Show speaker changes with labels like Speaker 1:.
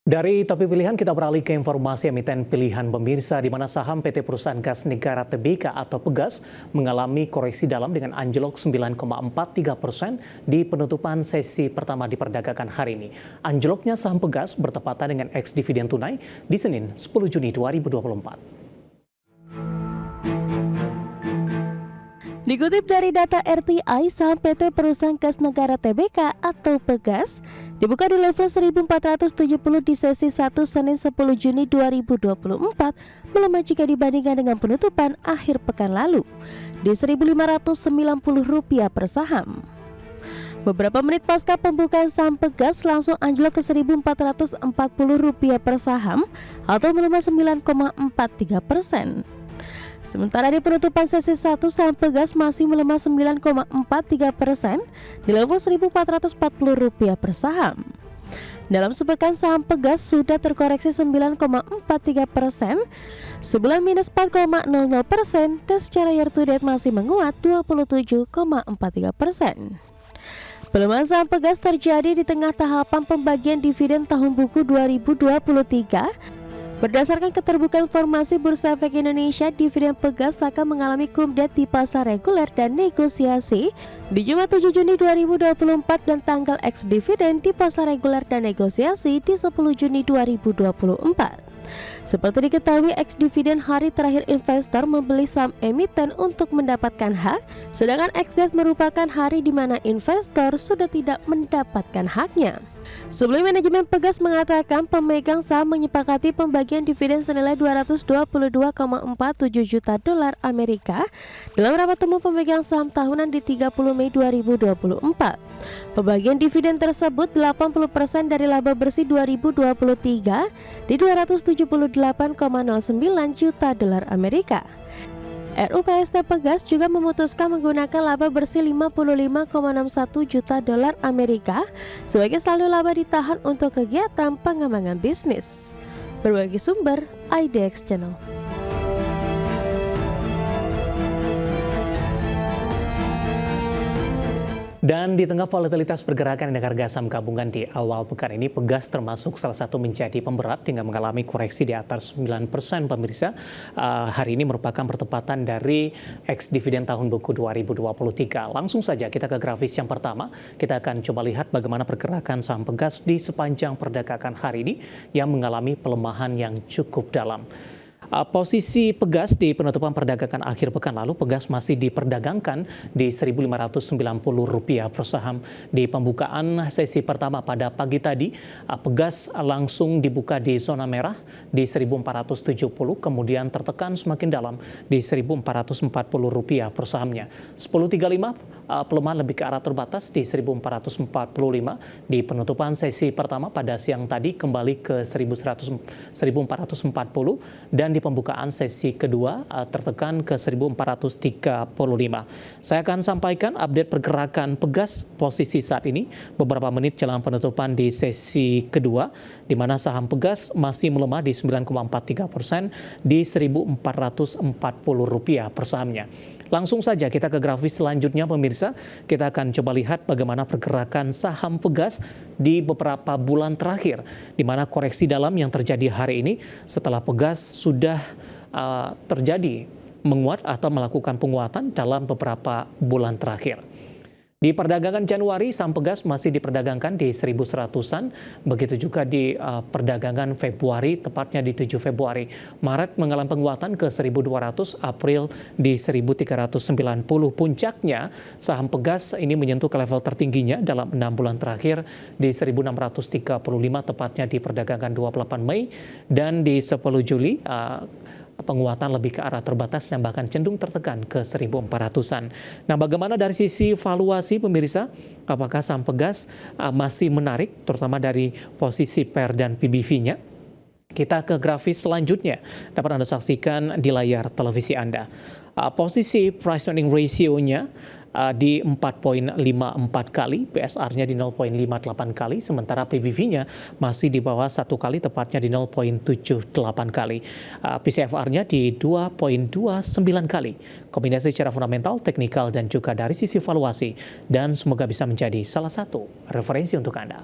Speaker 1: Dari topik pilihan kita beralih ke informasi emiten pilihan pemirsa di mana saham PT Perusahaan Gas Negara Tbk atau Pegas mengalami koreksi dalam dengan anjlok 9,43% di penutupan sesi pertama diperdagangkan hari ini. Anjloknya saham Pegas bertepatan dengan ex dividen tunai di Senin 10 Juni 2024.
Speaker 2: Dikutip dari data RTI, saham PT Perusahaan Gas Negara Tbk atau Pegas dibuka di level 1.470 di sesi 1 Senin 10 Juni 2024 melemah jika dibandingkan dengan penutupan akhir pekan lalu di Rp1.590 per saham. Beberapa menit pasca pembukaan saham Pegas langsung anjlok ke Rp1.440 per saham atau melemah 9,43%. Sementara di penutupan sesi 1, saham Pegas masih melemah 9,43% di level Rp1.440 per saham. Dalam sepekan saham Pegas sudah terkoreksi 9,43%, sebulan minus 4,00% dan secara year to date masih menguat 27,43%. Pelemahan saham Pegas terjadi di tengah tahapan pembagian dividen tahun buku 2023. Berdasarkan keterbukaan informasi Bursa Efek Indonesia, dividen Pegas akan mengalami kumdet di pasar reguler dan negosiasi di Jumat 7 Juni 2024 dan tanggal ex dividen di pasar reguler dan negosiasi di 10 Juni 2024. Seperti diketahui, ex dividen hari terakhir investor membeli saham emiten untuk mendapatkan hak, sedangkan ex date merupakan hari di mana investor sudah tidak mendapatkan haknya. Sebelum manajemen Pegas mengatakan pemegang saham menyepakati pembagian dividen senilai 222,47 juta dolar Amerika dalam rapat temu pemegang saham tahunan di 30 Mei 2024. Pembagian dividen tersebut 80% dari laba bersih 2023 di 278,09 juta dolar Amerika. RUPST Pegas juga memutuskan menggunakan laba bersih 55,61 juta dolar Amerika sebagai saldo laba ditahan untuk kegiatan pengembangan bisnis. Berbagi sumber, IDX Channel.
Speaker 1: Dan di tengah volatilitas pergerakan indeks harga saham gabungan di awal pekan ini, Pegas termasuk salah satu menjadi pemberat dengan mengalami koreksi di atas 9% pemirsa. Hari ini merupakan pertepatan dari ex dividen tahun buku 2023. Langsung saja kita ke grafis yang pertama. Kita akan coba lihat bagaimana pergerakan saham Pegas di sepanjang perdagangan hari ini yang mengalami pelemahan yang cukup dalam. Posisi Pegas di penutupan perdagangan akhir pekan lalu, Pegas masih diperdagangkan di Rp1.590 per saham. Di pembukaan sesi pertama pada pagi tadi, Pegas langsung dibuka di zona merah di Rp1.470, kemudian tertekan semakin dalam di Rp1.440 per sahamnya. 10.35 pelemahan lebih ke arah terbatas di Rp1.445. Di penutupan sesi pertama pada siang tadi kembali ke Rp1.440 dan di pembukaan sesi kedua tertekan ke 1435. Saya akan sampaikan update pergerakan Pegas posisi saat ini beberapa menit jelang penutupan di sesi kedua, di mana saham Pegas masih melemah di 9,43% di Rp1.440 per sahamnya. Langsung saja kita ke grafis selanjutnya pemirsa. Kita akan coba lihat bagaimana pergerakan saham Pegas di beberapa bulan terakhir, di mana koreksi dalam yang terjadi hari ini setelah Pegas sudah terjadi menguat atau melakukan penguatan dalam beberapa bulan terakhir. Di perdagangan Januari, saham Pegas masih diperdagangkan di 1.100-an. Begitu juga di perdagangan Februari, tepatnya di 7 Februari. Maret mengalami penguatan ke 1.200, April di 1.390. Puncaknya, saham Pegas ini menyentuh ke level tertingginya dalam 6 bulan terakhir di 1.635, tepatnya di perdagangan 28 Mei. Dan di 10 Juli, penguatan lebih ke arah terbatas yang bahkan cenderung tertekan ke 1.400-an. Nah, bagaimana dari sisi valuasi pemirsa? Apakah saham Pegas masih menarik, terutama dari posisi PER dan PBV-nya? Kita ke grafis selanjutnya, dapat Anda saksikan di layar televisi Anda. Posisi price earning ratio-nya di 4,54 kali, PSR-nya di 0,58 kali, sementara PBV-nya masih di bawah 1 kali, tepatnya di 0,78 kali. PCFR-nya di 2,29 kali. Kombinasi secara fundamental, teknikal, dan juga dari sisi valuasi. Dan semoga bisa menjadi salah satu referensi untuk Anda.